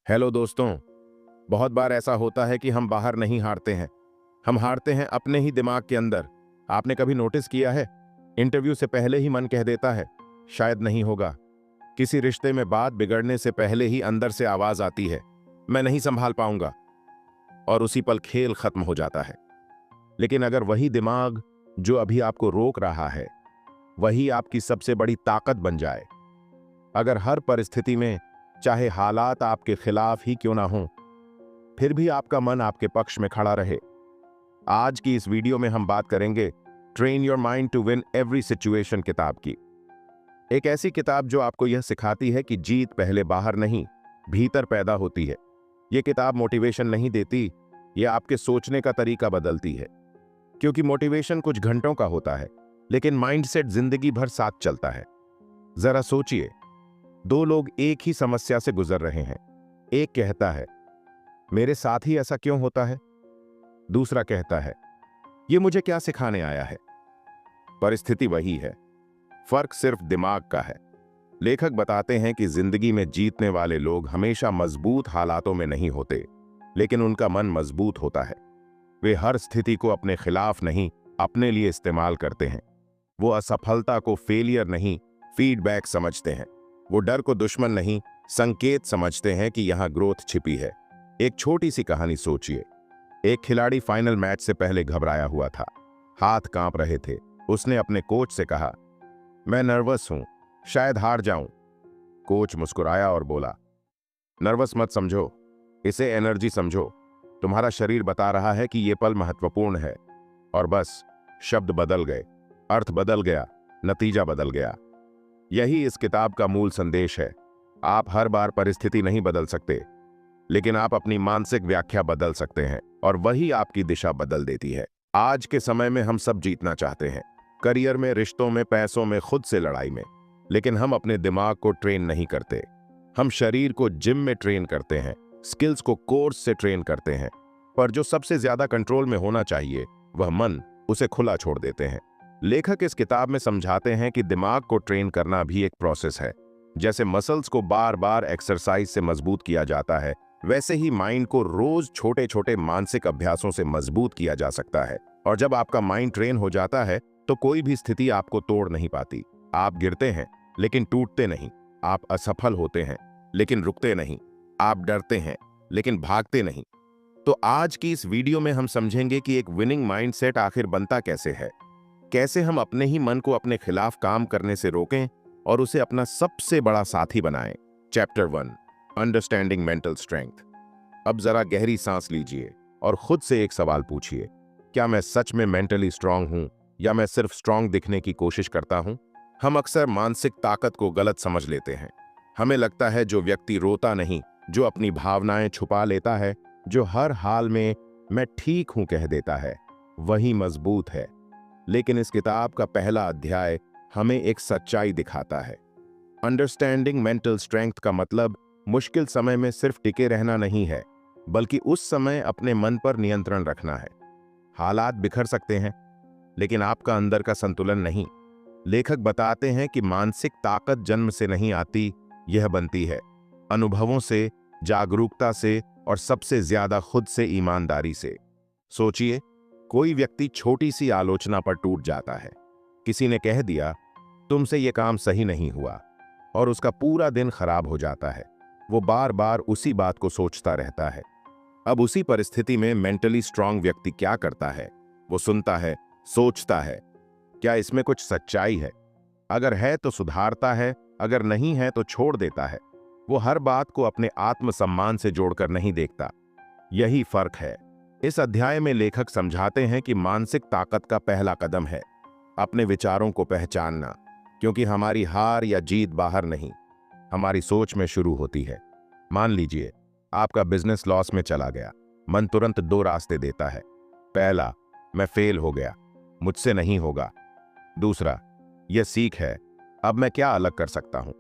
Hello दोस्तों। बहुत बार ऐसा होता है कि हम बाहर नहीं हारते हैं, हम हारते हैं अपने ही दिमाग के अंदर। आपने कभी नोटिस किया है, इंटरव्यू से पहले ही मन कह देता है शायद नहीं होगा। किसी रिश्ते में बात बिगड़ने से पहले ही अंदर से आवाज आती है मैं नहीं संभाल पाऊंगा, और उसी पल खेल खत्म हो जाता है। लेकिन अगर वही दिमाग जो अभी आपको रोक रहा है वही आपकी सबसे बड़ी ताकत बन जाए, अगर हर परिस्थिति में चाहे हालात आपके खिलाफ ही क्यों ना हो फिर भी आपका मन आपके पक्ष में खड़ा रहे। आज की इस वीडियो में हम बात करेंगे train your mind to win every situation किताब की। एक ऐसी किताब जो आपको यह सिखाती है कि जीत पहले बाहर नहीं भीतर पैदा होती है। यह किताब मोटिवेशन नहीं देती, यह आपके सोचने का तरीका बदलती है। क्योंकि मोटिवेशन कुछ घंटों का होता है लेकिन माइंडसेट जिंदगी भर साथ चलता है। जरा सोचिए, दो लोग एक ही समस्या से गुजर रहे हैं। एक कहता है मेरे साथ ही ऐसा क्यों होता है, दूसरा कहता है ये मुझे क्या सिखाने आया है। परिस्थिति वही है, फर्क सिर्फ दिमाग का है। लेखक बताते हैं कि जिंदगी में जीतने वाले लोग हमेशा मजबूत हालातों में नहीं होते, लेकिन उनका मन मजबूत होता है। वे हर स्थिति को अपने खिलाफ नहीं अपने लिए इस्तेमाल करते हैं। वो असफलता को फेलियर नहीं फीडबैक समझते हैं। वो डर को दुश्मन नहीं संकेत समझते हैं कि यहां ग्रोथ छिपी है। एक छोटी सी कहानी सोचिए। एक खिलाड़ी फाइनल मैच से पहले घबराया हुआ था, हाथ कांप रहे थे। उसने अपने कोच से कहा मैं नर्वस हूं, शायद हार जाऊं। कोच मुस्कुराया और बोला नर्वस मत समझो, इसे एनर्जी समझो। तुम्हारा शरीर बता रहा है कि यह पल महत्वपूर्ण है। और बस शब्द बदल गए, अर्थ बदल गया, नतीजा बदल गया। यही इस किताब का मूल संदेश है। आप हर बार परिस्थिति नहीं बदल सकते, लेकिन आप अपनी मानसिक व्याख्या बदल सकते हैं और वही आपकी दिशा बदल देती है। आज के समय में हम सब जीतना चाहते हैं, करियर में, रिश्तों में, पैसों में, खुद से लड़ाई में। लेकिन हम अपने दिमाग को ट्रेन नहीं करते। हम शरीर को जिम में ट्रेन करते हैं, स्किल्स को कोर्स से ट्रेन करते हैं, पर जो सबसे ज्यादा कंट्रोल में होना चाहिए वह मन, उसे खुला छोड़ देते हैं। लेखक इस किताब में समझाते हैं कि दिमाग को ट्रेन करना भी एक प्रोसेस है। जैसे मसल्स को बार बार एक्सरसाइज से मजबूत किया जाता है, वैसे ही माइंड को रोज छोटे छोटे मानसिक अभ्यासों से मजबूत किया जा सकता है। और जब आपका माइंड ट्रेन हो जाता है तो कोई भी स्थिति आपको तोड़ नहीं पाती। आप गिरते हैं लेकिन टूटते नहीं, आप असफल होते हैं लेकिन रुकते नहीं, आप डरते हैं लेकिन भागते नहीं। तो आज की इस वीडियो में हम समझेंगे कि एक विनिंग माइंडसेट आखिर बनता कैसे है, कैसे हम अपने ही मन को अपने खिलाफ काम करने से रोकें और उसे अपना सबसे बड़ा साथी बनाएं। Chapter 1, understanding mental strength. अब जरा गहरी सांस लीजिए और खुद से एक सवाल पूछिए, क्या मैं सच में मेंटली स्ट्रांग हूं या मैं सिर्फ स्ट्रांग दिखने की कोशिश करता हूं? हम अक्सर मानसिक ताकत को गलत समझ लेते हैं। हमें लगता है जो व्यक्ति रोता नहीं, जो अपनी भावनाएं छुपा लेता है, जो हर हाल में मैं ठीक हूं कह देता है, वही मजबूत है। लेकिन इस किताब का पहला अध्याय हमें एक सच्चाई दिखाता है। अंडरस्टैंडिंग मेंटल स्ट्रेंथ का मतलब मुश्किल समय में सिर्फ टिके रहना नहीं है, बल्कि उस समय अपने मन पर नियंत्रण रखना है। हालात बिखर सकते हैं लेकिन आपका अंदर का संतुलन नहीं। लेखक बताते हैं कि मानसिक ताकत जन्म से नहीं आती, यह बनती है अनुभवों से, जागरूकता से और सबसे ज्यादा खुद से ईमानदारी से। सोचिए, कोई व्यक्ति छोटी सी आलोचना पर टूट जाता है। किसी ने कह दिया तुमसे यह काम सही नहीं हुआ, और उसका पूरा दिन खराब हो जाता है। वो बार बार उसी बात को सोचता रहता है। अब उसी परिस्थिति में मेंटली स्ट्रांग व्यक्ति क्या करता है? वो सुनता है, सोचता है, क्या इसमें कुछ सच्चाई है? अगर है तो सुधारता है, अगर नहीं है तो छोड़ देता है। वो हर बात को अपने आत्मसम्मान से जोड़कर नहीं देखता। यही फर्क है। इस अध्याय में लेखक समझाते हैं कि मानसिक ताकत का पहला कदम है अपने विचारों को पहचानना, क्योंकि हमारी हार या जीत बाहर नहीं, हमारी सोच में शुरू होती है। मान लीजिए आपका बिजनेस लॉस में चला गया। मन तुरंत दो रास्ते देता है। पहला, मैं फेल हो गया, मुझसे नहीं होगा। दूसरा, यह सीख है, अब मैं क्या अलग कर सकता हूं।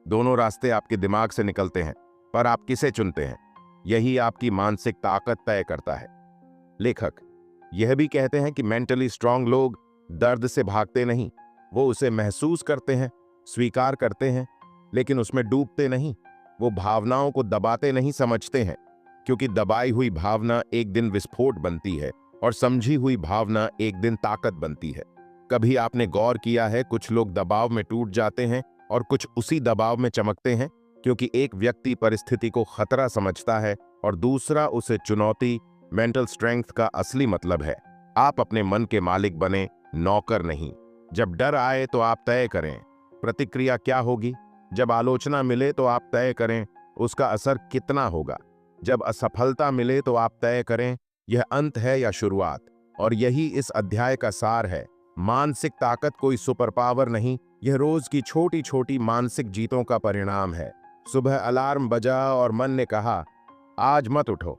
दोनों रास्ते आपके दिमाग से निकलते हैं, पर आप किसे चुनते हैं, यही आपकी मानसिक ताकत तय करता है। लेखक यह भी कहते हैं कि मेंटली स्ट्रांग लोग दर्द से भागते नहीं, वो उसे महसूस करते हैं, स्वीकार करते हैं, लेकिन उसमें डूबते नहीं। वो भावनाओं को दबाते नहीं समझते हैं, क्योंकि दबाई हुई भावना एक दिन विस्फोट बनती है और समझी हुई भावना एक दिन ताकत बनती है। कभी आपने गौर किया है, कुछ लोग दबाव में टूट जाते हैं और कुछ उसी दबाव में चमकते हैं, क्योंकि एक व्यक्ति परिस्थिति को खतरा समझता है और दूसरा उसे चुनौती। मेंटल स्ट्रेंथ का असली मतलब है आप अपने मन के मालिक बने, नौकर नहीं। जब डर आए तो आप तय करें प्रतिक्रिया क्या होगी। जब आलोचना मिले तो आप तय करें उसका असर कितना होगा। जब असफलता मिले तो आप तय करें यह अंत है या शुरुआत। और यही इस अध्याय का सार है। मानसिक ताकत कोई सुपर पावर नहीं, यह रोज की छोटी छोटी मानसिक जीतों का परिणाम है। सुबह अलार्म बजा और मन ने कहा आज मत उठो,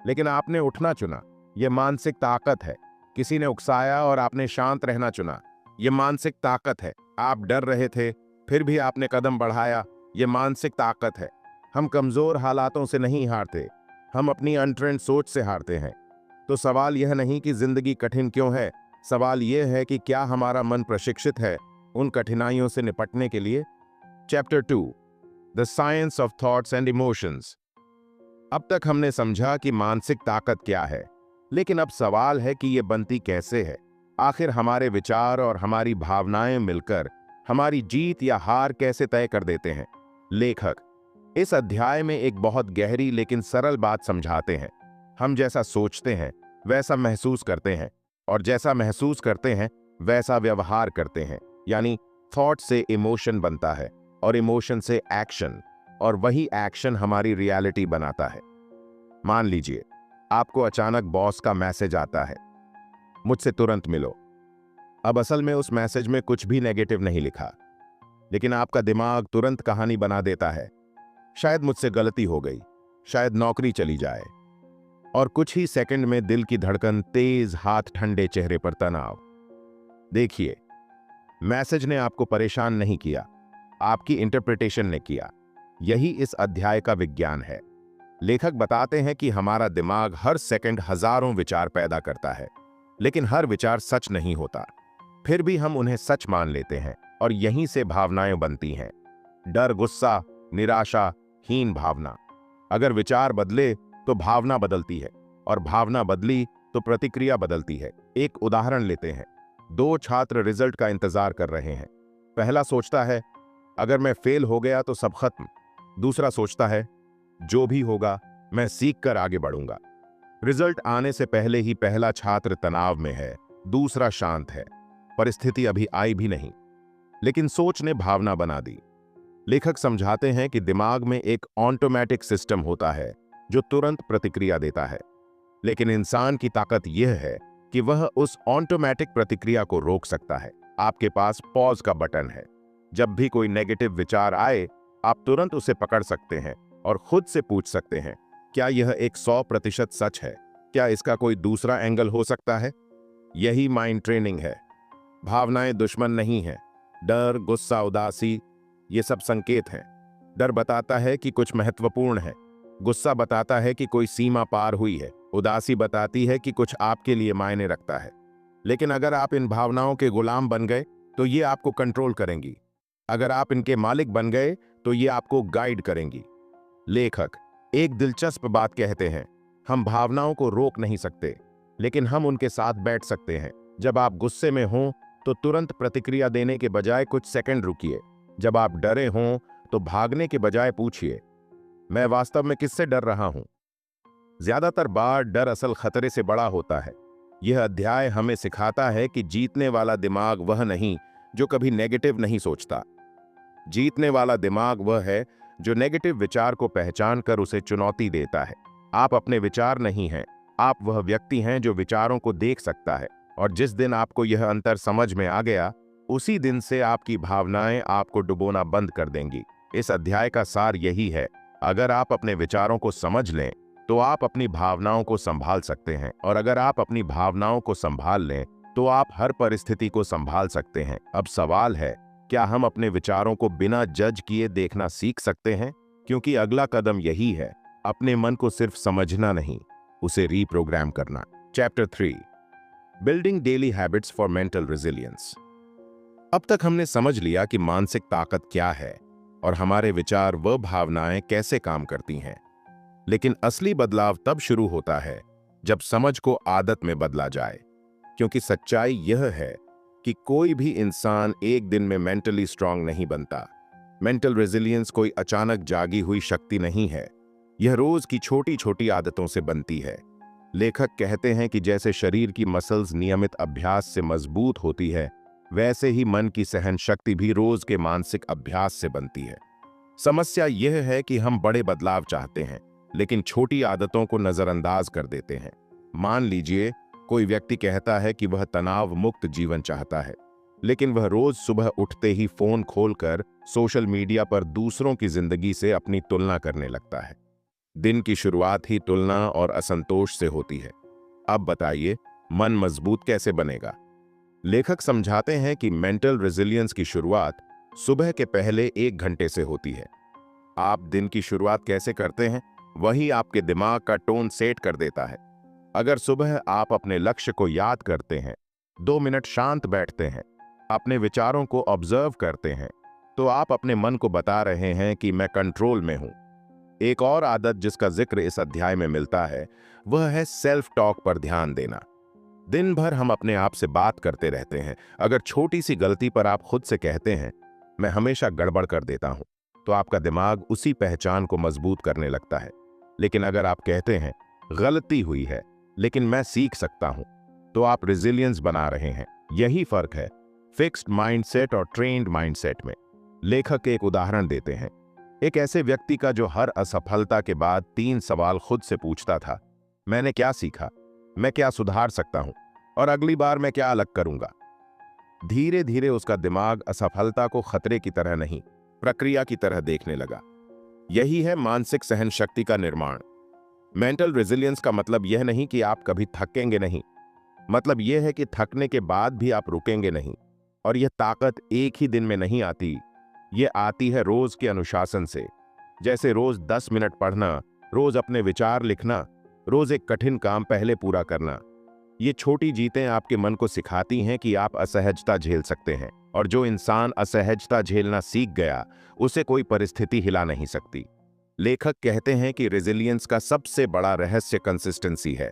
लेकिन आपने उठना चुना, यह मानसिक ताकत है। किसी ने उकसाया और आपने शांत रहना चुना, यह मानसिक ताकत है। आप डर रहे थे फिर भी आपने कदम बढ़ाया, यह मानसिक ताकत है। हम कमजोर हालातों से नहीं हारते, हम अपनी अनट्रेंड सोच से हारते हैं। तो सवाल यह नहीं कि जिंदगी कठिन क्यों है, सवाल यह है कि क्या हमारा मन प्रशिक्षित है उन कठिनाइयों से निपटने के लिए। Chapter 2, the science of thoughts and emotions. अब तक हमने समझा कि मानसिक ताकत क्या है, लेकिन अब सवाल है कि यह बनती कैसे है। आखिर हमारे विचार और हमारी भावनाएं मिलकर हमारी जीत या हार कैसे तय कर देते हैं। लेखक इस अध्याय में एक बहुत गहरी लेकिन सरल बात समझाते हैं। हम जैसा सोचते हैं वैसा महसूस करते हैं, और जैसा महसूस करते हैं वैसा व्यवहार करते हैं। यानी थॉट से इमोशन बनता है और इमोशन से एक्शन, और वही एक्शन हमारी रियलिटी बनाता है। मान लीजिए आपको अचानक बॉस का मैसेज आता है, मुझसे तुरंत मिलो। अब असल में उस मैसेज में कुछ भी नेगेटिव नहीं लिखा, लेकिन आपका दिमाग तुरंत कहानी बना देता है। शायद मुझसे गलती हो गई, शायद नौकरी चली जाए, और कुछ ही सेकंड में दिल की धड़कन तेज, हाथ ठंडे, चेहरे पर तनाव। देखिए, मैसेज ने आपको परेशान नहीं किया, आपकी इंटरप्रिटेशन ने किया। यही इस अध्याय का विज्ञान है। लेखक बताते हैं कि हमारा दिमाग हर सेकंड हजारों विचार पैदा करता है, लेकिन हर विचार सच नहीं होता। फिर भी हम उन्हें सच मान लेते हैं, और यहीं से भावनाएं बनती हैं। डर, गुस्सा, निराशा, हीन भावना। अगर विचार बदले तो भावना बदलती है, और भावना बदली तो प्रतिक्रिया बदलती है। एक उदाहरण लेते हैं। 2 छात्र रिजल्ट का इंतजार कर रहे हैं। पहला सोचता है अगर मैं फेल हो गया तो सब खत्म। दूसरा सोचता है जो भी होगा मैं सीख कर आगे बढ़ूंगा। रिजल्ट आने से पहले ही पहला छात्र तनाव में है, दूसरा शांत है। परिस्थिति अभी आई भी नहीं, लेकिन सोच ने भावना बना दी। लेखक समझाते हैं कि दिमाग में एक ऑटोमेटिक सिस्टम होता है जो तुरंत प्रतिक्रिया देता है, लेकिन इंसान की ताकत यह है कि वह उस ऑटोमेटिक प्रतिक्रिया को रोक सकता है। आपके पास पॉज का बटन है। जब भी कोई नेगेटिव विचार आए, आप तुरंत उसे पकड़ सकते हैं और खुद से पूछ सकते हैं क्या यह एक 100% सच है, क्या इसका कोई दूसरा एंगल हो सकता है। यही माइंड ट्रेनिंग है। भावनाएं दुश्मन नहीं है। डर, गुस्सा, उदासी, ये सब संकेत हैं। डर बताता है कि कुछ महत्वपूर्ण है, गुस्सा बताता है कि कोई सीमा पार हुई है, उदासी बताती है कि कुछ आपके लिए मायने रखता है। लेकिन अगर आप इन भावनाओं के गुलाम बन गए तो ये आपको कंट्रोल करेंगी। अगर आप इनके मालिक बन गए तो ये आपको गाइड करेंगी। लेखक एक दिलचस्प बात कहते हैं, हम भावनाओं को रोक नहीं सकते, लेकिन हम उनके साथ बैठ सकते हैं। जब आप गुस्से में हों तो तुरंत प्रतिक्रिया देने के बजाय कुछ सेकंड रुकिए। जब आप डरे हों तो भागने के बजाय पूछिए मैं वास्तव में किससे डर रहा हूं। ज्यादातर बार डर असल खतरे से बड़ा होता है। यह अध्याय हमें सिखाता है कि जीतने वाला दिमाग वह नहीं जो कभी नेगेटिव नहीं सोचता। जीतने वाला दिमाग वह है जो नेगेटिव विचार को पहचान कर उसे चुनौती देता है। आप अपने विचार नहीं हैं, आप वह व्यक्ति हैं जो विचारों को देख सकता है। और जिस दिन आपको यह अंतर समझ में आ गया, उसी दिन से आपकी भावनाएं आपको डुबोना बंद कर देंगी। इस अध्याय का सार यही है, अगर आप अपने विचारों को समझ लें तो आप अपनी भावनाओं को संभाल सकते हैं, और अगर आप अपनी भावनाओं को संभाल लें तो आप हर परिस्थिति को संभाल सकते हैं। अब सवाल है, क्या हम अपने विचारों को बिना जज किए देखना सीख सकते हैं? क्योंकि अगला कदम यही है, अपने मन को सिर्फ समझना नहीं, उसे रीप्रोग्राम करना। Chapter 3, building daily habits for mental resilience. अब तक हमने समझ लिया कि मानसिक ताकत क्या है, और हमारे विचार व भावनाएं कैसे काम करती हैं। लेकिन असली बदलाव तब शुरू होता है जब समझ को आदत में बदला जाए, क्योंकि सच्चाई यह है कि कोई भी इंसान एक दिन में मेंटली स्ट्रांग नहीं बनता। मेंटल रेजिलियंस कोई अचानक जागी हुई शक्ति नहीं है, यह रोज की छोटी छोटी आदतों से बनती है। लेखक कहते हैं कि जैसे शरीर की मसल्स नियमित अभ्यास से मजबूत होती है, वैसे ही मन की सहन शक्ति भी रोज के मानसिक अभ्यास से बनती है। समस्या यह है कि हम बड़े बदलाव चाहते हैं, लेकिन छोटी आदतों को नजरअंदाज कर देते हैं। मान लीजिए कोई व्यक्ति कहता है कि वह तनाव मुक्त जीवन चाहता है, लेकिन वह रोज सुबह उठते ही फोन खोलकर सोशल मीडिया पर दूसरों की जिंदगी से अपनी तुलना करने लगता है। दिन की शुरुआत ही तुलना और असंतोष से होती है। अब बताइए, मन मजबूत कैसे बनेगा? लेखक समझाते हैं कि मेंटल रेजिलियंस की शुरुआत सुबह के पहले 1 घंटे से होती है। आप दिन की शुरुआत कैसे करते हैं, वही आपके दिमाग का टोन सेट कर देता है। अगर सुबह आप अपने लक्ष्य को याद करते हैं, 2 मिनट शांत बैठते हैं, अपने विचारों को ऑब्जर्व करते हैं, तो आप अपने मन को बता रहे हैं कि मैं कंट्रोल में हूं। एक और आदत जिसका जिक्र इस अध्याय में मिलता है, वह है सेल्फ टॉक पर ध्यान देना। दिन भर हम अपने आप से बात करते रहते हैं। अगर छोटी सी गलती पर आप खुद से कहते हैं, मैं हमेशा गड़बड़ कर देता हूं, तो आपका दिमाग उसी पहचान को मजबूत करने लगता है। लेकिन अगर आप कहते हैं, गलती हुई है लेकिन मैं सीख सकता हूं, तो आप रेजिलियंस बना रहे हैं। यही फर्क है फिक्स्ड माइंडसेट और ट्रेन्ड माइंडसेट में। लेखक एक उदाहरण देते हैं, एक ऐसे व्यक्ति का जो हर असफलता के बाद 3 सवाल खुद से पूछता था। मैंने क्या सीखा, मैं क्या सुधार सकता हूं, और अगली बार मैं क्या अलग करूंगा। धीरे धीरे उसका दिमाग असफलता को खतरे की तरह नहीं, प्रक्रिया की तरह देखने लगा। यही है मानसिक सहन शक्ति का निर्माण। मेंटल रेजिलियंस का मतलब यह नहीं कि आप कभी थकेंगे नहीं, मतलब यह है कि थकने के बाद भी आप रुकेंगे नहीं। और यह ताकत एक ही दिन में नहीं आती, यह आती है रोज के अनुशासन से। जैसे रोज 10 मिनट पढ़ना, रोज अपने विचार लिखना, रोज एक कठिन काम पहले पूरा करना। ये छोटी जीतें आपके मन को सिखाती हैं कि आप असहजता झेल सकते हैं, और जो इंसान असहजता झेलना सीख गया, उसे कोई परिस्थिति हिला नहीं सकती। लेखक कहते हैं कि रेजिलियंस का सबसे बड़ा रहस्य कंसिस्टेंसी है।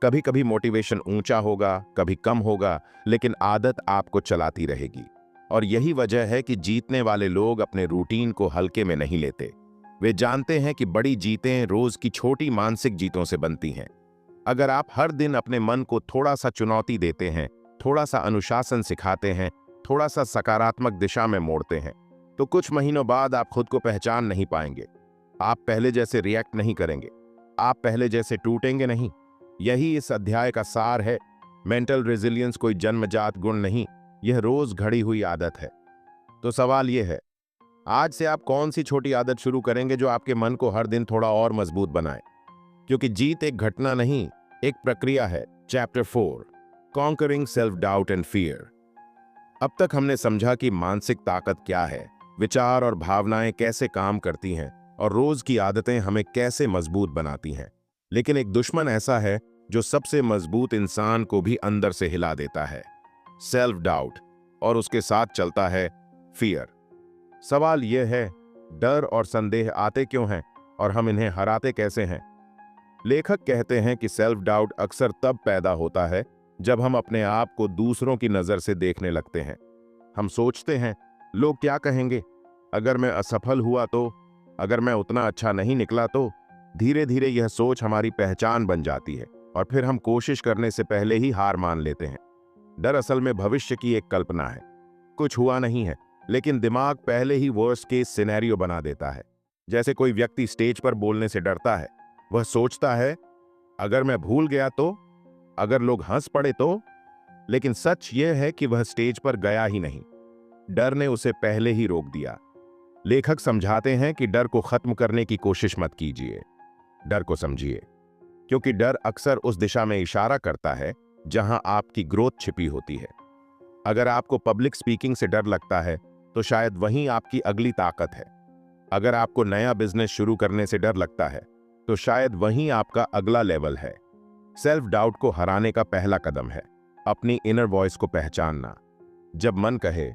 कभी कभी मोटिवेशन ऊंचा होगा, कभी कम होगा, लेकिन आदत आपको चलाती रहेगी। और यही वजह है कि जीतने वाले लोग अपने रूटीन को हल्के में नहीं लेते। वे जानते हैं कि बड़ी जीतें रोज की छोटी मानसिक जीतों से बनती हैं। अगर आप हर दिन अपने मन को थोड़ा सा चुनौती देते हैं, थोड़ा सा अनुशासन सिखाते हैं, थोड़ा सा सकारात्मक दिशा में मोड़ते हैं, तो कुछ महीनों बाद आप खुद को पहचान नहीं पाएंगे। आप पहले जैसे रिएक्ट नहीं करेंगे, आप पहले जैसे टूटेंगे नहीं। यही इस अध्याय का सार है। मेंटल रेजिलियंस कोई जन्मजात गुण नहीं, यह रोज घड़ी हुई आदत है। तो सवाल यह है, आज से आप कौन सी छोटी आदत शुरू करेंगे जो आपके मन को हर दिन थोड़ा और मजबूत बनाए? क्योंकि जीत एक घटना नहीं, एक प्रक्रिया है। Chapter 4, conquering self doubt and fear. अब तक हमने समझा कि मानसिक ताकत क्या है, विचार और भावनाएं कैसे काम करती हैं, और रोज की आदतें हमें कैसे मजबूत बनाती हैं। लेकिन एक दुश्मन ऐसा है जो सबसे मजबूत इंसान को भी अंदर से हिला देता है, सेल्फ डाउट, और उसके साथ चलता है फियर। सवाल यह है, डर और संदेह आते क्यों हैं और हम इन्हें हराते कैसे हैं? लेखक कहते हैं कि सेल्फ डाउट अक्सर तब पैदा होता है जब हम अपने आप को दूसरों की नजर से देखने लगते हैं। हम सोचते हैं, लोग क्या कहेंगे, अगर मैं असफल हुआ तो, अगर मैं उतना अच्छा नहीं निकला तो। धीरे धीरे यह सोच हमारी पहचान बन जाती है, और फिर हम कोशिश करने से पहले ही हार मान लेते हैं। डर असल में भविष्य की एक कल्पना है। कुछ हुआ नहीं है, लेकिन दिमाग पहले ही वर्स्ट केस सिनेरियो बना देता है। जैसे कोई व्यक्ति स्टेज पर बोलने से डरता है। वह सोचता है, अगर मैं भूल गया तो, अगर लोग हंस पड़े तो। लेकिन सच यह है कि वह स्टेज पर गया ही नहीं, डर ने उसे पहले ही रोक दिया। लेखक समझाते हैं कि डर को खत्म करने की कोशिश मत कीजिए, डर को समझिए, क्योंकि डर अक्सर उस दिशा में इशारा करता है जहां आपकी ग्रोथ छिपी होती है। अगर आपको पब्लिक स्पीकिंग से डर लगता है, तो शायद वहीं आपकी अगली ताकत है। अगर आपको नया बिजनेस शुरू करने से डर लगता है, तो शायद वहीं आपका अगला लेवल है। सेल्फ डाउट को हराने का पहला कदम है अपनी इनर वॉइस को पहचानना। जब मन कहे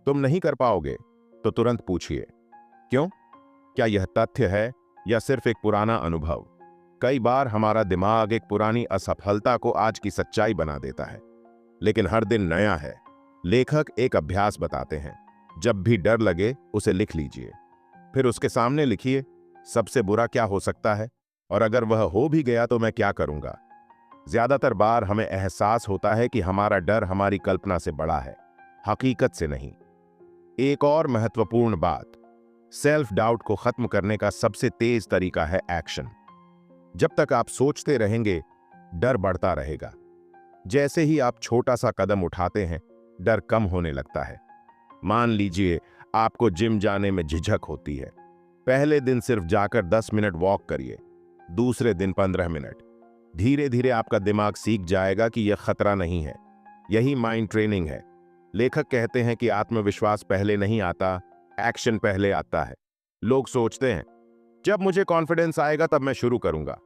तुम नहीं कर पाओगे, तो तुरंत पूछिए, क्यों? क्या यह तथ्य है या सिर्फ एक पुराना अनुभव? कई बार हमारा दिमाग एक पुरानी असफलता को आज की सच्चाई बना देता है, लेकिन हर दिन नया है। लेखक एक अभ्यास बताते हैं, जब भी डर लगे उसे लिख लीजिए, फिर उसके सामने लिखिए सबसे बुरा क्या हो सकता है, और अगर वह हो भी गया तो मैं क्या करूंगा। ज्यादातर बार हमें एहसास होता है कि हमारा डर हमारी कल्पना से बड़ा है, हकीकत से नहीं। एक और महत्वपूर्ण बात, सेल्फ डाउट को खत्म करने का सबसे तेज तरीका है एक्शन। जब तक आप सोचते रहेंगे, डर बढ़ता रहेगा। जैसे ही आप छोटा सा कदम उठाते हैं, डर कम होने लगता है। मान लीजिए आपको जिम जाने में झिझक होती है। पहले दिन सिर्फ जाकर 10 मिनट वॉक करिए, दूसरे दिन 15 मिनट। धीरे धीरे आपका दिमाग सीख जाएगा कि यह खतरा नहीं है। यही माइंड ट्रेनिंग है। लेखक कहते हैं कि आत्मविश्वास पहले नहीं आता, एक्शन पहले आता है। लोग सोचते हैं जब मुझे कॉन्फिडेंस आएगा तब मैं शुरू करूंगा,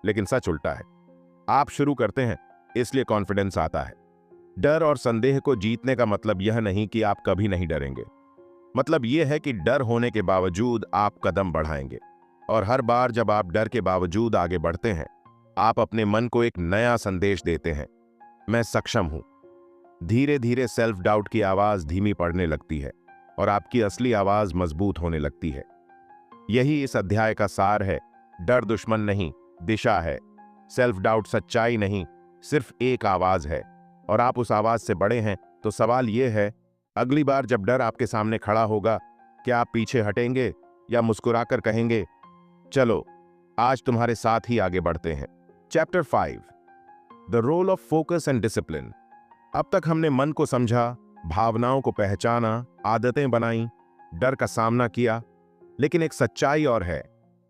लेकिन सच उल्टा है। आप शुरू करते हैं, इसलिए कॉन्फिडेंस आता है। डर और संदेह को जीतने का मतलब यह नहीं कि आप कभी नहीं डरेंगे। मतलब यह है कि डर होने के बावजूद आप कदम बढ़ाएंगे, और हर बार जब आप डर के बावजूद आगे बढ़ते हैं, आप अपने मन को एक नया संदेश देते हैं, मैं सक्षम हूं। धीरे धीरे सेल्फ डाउट की आवाज धीमी पड़ने लगती है और आपकी असली आवाज मजबूत होने लगती है। यही इस अध्याय का सार है। डर दुश्मन नहीं, दिशा है। सेल्फ डाउट सच्चाई नहीं, सिर्फ एक आवाज है, और आप उस आवाज से बड़े हैं। तो सवाल यह है, अगली बार जब डर आपके सामने खड़ा होगा, क्या आप पीछे हटेंगे या मुस्कुराकर कहेंगे, चलो आज तुम्हारे साथ ही आगे बढ़ते हैं। Chapter 5, the role of focus and discipline. अब तक हमने मन को समझा, भावनाओं को पहचाना, आदतें बनाई, डर का सामना किया, लेकिन एक सच्चाई और है,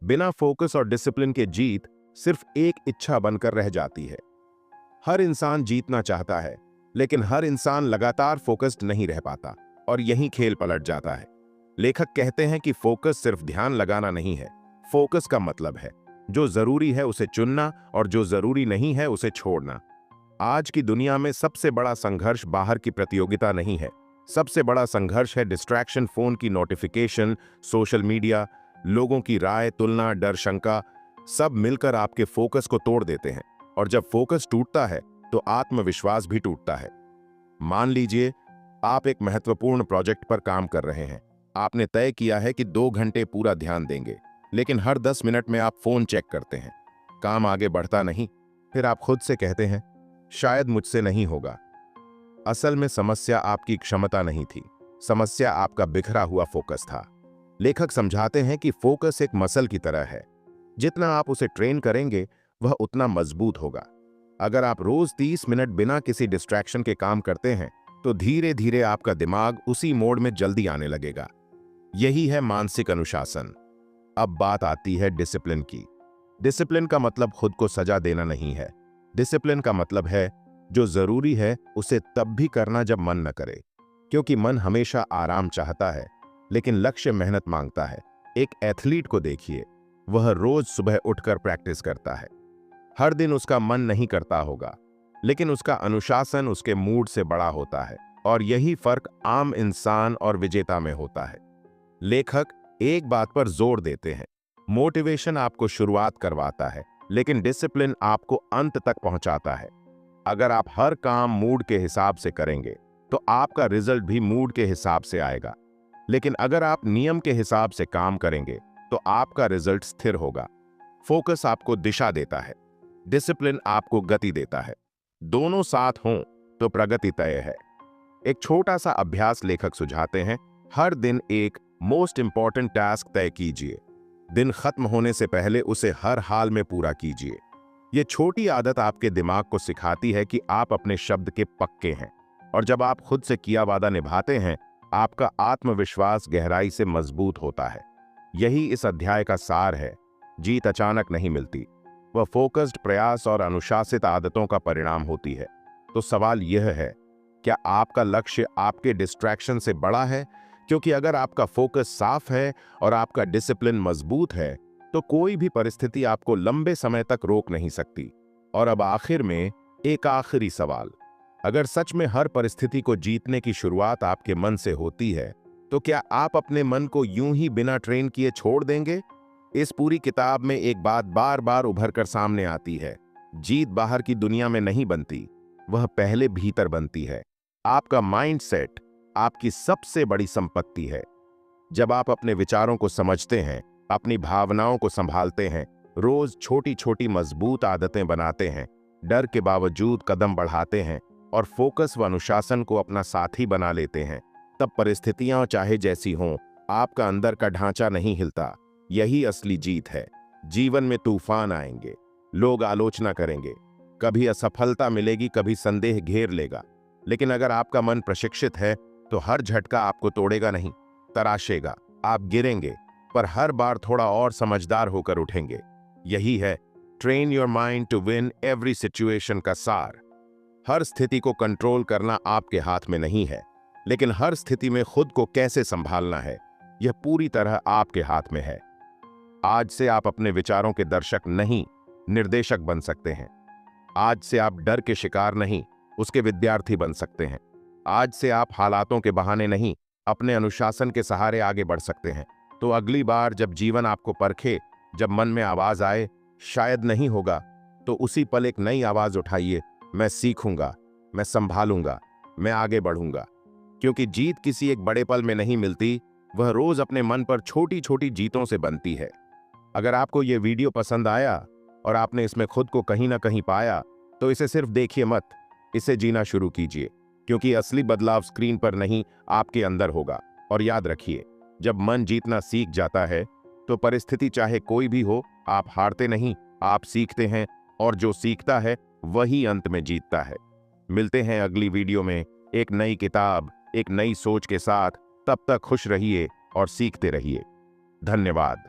बिना फोकस और डिसिप्लिन के जीत सिर्फ एक इच्छा बनकर रह जाती है। हर इंसान जीतना चाहता है, लेकिन हर इंसान लगातार फोकस्ड नहीं रह पाता, और यही खेल पलट जाता है। लेखक कहते हैं कि फोकस सिर्फ ध्यान लगाना नहीं है। फोकस का मतलब है जो जरूरी है उसे चुनना, और जो जरूरी नहीं है उसे छोड़ना। आज की दुनिया में सबसे बड़ा संघर्ष बाहर की प्रतियोगिता नहीं है, सबसे बड़ा संघर्ष है डिस्ट्रैक्शन। फोन की नोटिफिकेशन, सोशल मीडिया, लोगों की राय, तुलना, डर, शंका, सब मिलकर आपके फोकस को तोड़ देते हैं। और जब फोकस टूटता है तो आत्मविश्वास भी टूटता है। मान लीजिए आप एक महत्वपूर्ण प्रोजेक्ट पर काम कर रहे हैं। आपने तय किया है कि 2 घंटे पूरा ध्यान देंगे, लेकिन हर 10 मिनट में आप फोन चेक करते हैं। काम आगे बढ़ता नहीं। फिर आप खुद से कहते हैं, शायद मुझसे नहीं होगा। असल में समस्या आपकी क्षमता नहीं थी, समस्या आपका बिखरा हुआ फोकस था। लेखक समझाते हैं कि फोकस एक मसल की तरह है, जितना आप उसे ट्रेन करेंगे वह उतना मजबूत होगा। अगर आप रोज 30 मिनट बिना किसी डिस्ट्रैक्शन के काम करते हैं, तो धीरे धीरे आपका दिमाग उसी मोड में जल्दी आने लगेगा। यही है मानसिक अनुशासन। अब बात आती है डिसिप्लिन की। डिसिप्लिन का मतलब खुद को सजा देना नहीं है। डिसिप्लिन का मतलब है जो जरूरी है उसे तब भी करना जब मन न करे, क्योंकि मन हमेशा आराम चाहता है, लेकिन लक्ष्य मेहनत मांगता है। एक एथलीट को देखिए, वह रोज सुबह उठकर प्रैक्टिस करता है। हर दिन उसका मन नहीं करता होगा, लेकिन उसका अनुशासन उसके मूड से बड़ा होता है, और यही फर्क आम इंसान और विजेता में होता है। लेखक एक बात पर जोर देते हैं, मोटिवेशन आपको शुरुआत करवाता है, लेकिन डिसिप्लिन आपको अंत तक पहुंचाता है। अगर आप हर काम मूड के हिसाब से करेंगे, तो आपका रिजल्ट भी मूड के हिसाब से आएगा। लेकिन अगर आप नियम के हिसाब से काम करेंगे, तो आपका रिजल्ट स्थिर होगा। फोकस आपको दिशा देता है, डिसिप्लिन आपको गति देता है। दोनों साथ हों तो प्रगति तय है। एक छोटा सा अभ्यास लेखक सुझाते हैं, हर दिन एक मोस्ट इंपॉर्टेंट टास्क तय कीजिए। दिन खत्म होने से पहले उसे हर हाल में पूरा कीजिए। यह छोटी आदत आपके दिमाग को सिखाती है कि आप अपने शब्द के पक्के हैं, और जब आप खुद से किया वादा निभाते हैं, आपका आत्मविश्वास गहराई से मजबूत होता है। यही इस अध्याय का सार है। जीत अचानक नहीं मिलती, वह फोकस्ड प्रयास और अनुशासित आदतों का परिणाम होती है। तो सवाल यह है, क्या आपका लक्ष्य आपके डिस्ट्रैक्शन से बड़ा है? क्योंकि अगर आपका फोकस साफ है और आपका डिसिप्लिन मजबूत है, तो कोई भी परिस्थिति आपको लंबे समय तक रोक नहीं सकती। और अब आखिर में एक आखिरी सवाल, अगर सच में हर परिस्थिति को जीतने की शुरुआत आपके मन से होती है, तो क्या आप अपने मन को यूं ही बिना ट्रेन किए छोड़ देंगे? इस पूरी किताब में एक बात बार बार उभर कर सामने आती है। जीत बाहर की दुनिया में नहीं बनती, वह पहले भीतर बनती है। आपका माइंडसेट आपकी सबसे बड़ी संपत्ति है। जब आप अपने विचारों को समझते हैं, अपनी भावनाओं को संभालते हैं, रोज छोटी छोटी मजबूत आदतें बनाते हैं, डर के बावजूद कदम बढ़ाते हैं और फोकस व अनुशासन को अपना साथी बना लेते हैं, तब परिस्थितियां चाहे जैसी हों, आपका अंदर का ढांचा नहीं हिलता। यही असली जीत है। जीवन में तूफान आएंगे, लोग आलोचना करेंगे, कभी असफलता मिलेगी, कभी संदेह घेर लेगा, लेकिन अगर आपका मन प्रशिक्षित है तो हर झटका आपको तोड़ेगा नहीं, तराशेगा। आप गिरेंगे, पर हर बार थोड़ा और समझदार होकर उठेंगे। यही है train your mind to win every situation का सार। हर स्थिति को कंट्रोल करना आपके हाथ में नहीं है, लेकिन हर स्थिति में खुद को कैसे संभालना है, यह पूरी तरह आपके हाथ में है। आज से आप अपने विचारों के दर्शक नहीं, निर्देशक बन सकते हैं। आज से आप डर के शिकार नहीं, उसके विद्यार्थी बन सकते हैं। आज से आप हालातों के बहाने नहीं, अपने अनुशासन के सहारे आगे बढ़ सकते हैं। तो अगली बार जब जीवन आपको परखे, जब मन में आवाज आए शायद नहीं होगा, तो उसी पल एक नई आवाज उठाइए, मैं सीखूंगा, मैं संभालूंगा, मैं आगे बढ़ूंगा। क्योंकि जीत किसी एक बड़े पल में नहीं मिलती, वह रोज अपने मन पर छोटी छोटी जीतों से बनती है। अगर आपको यह वीडियो पसंद आया और आपने इसमें खुद को कहीं ना कहीं पाया, तो इसे सिर्फ देखिए मत, इसे जीना शुरू कीजिए। क्योंकि असली बदलाव स्क्रीन पर नहीं, आपके अंदर होगा। और याद रखिए, जब मन जीतना सीख जाता है तो परिस्थिति चाहे कोई भी हो, आप हारते नहीं, आप सीखते हैं, और जो सीखता है वही अंत में जीतता है। मिलते हैं अगली वीडियो में एक नई किताब, एक नई सोच के साथ। तब तक खुश रहिए और सीखते रहिए। धन्यवाद।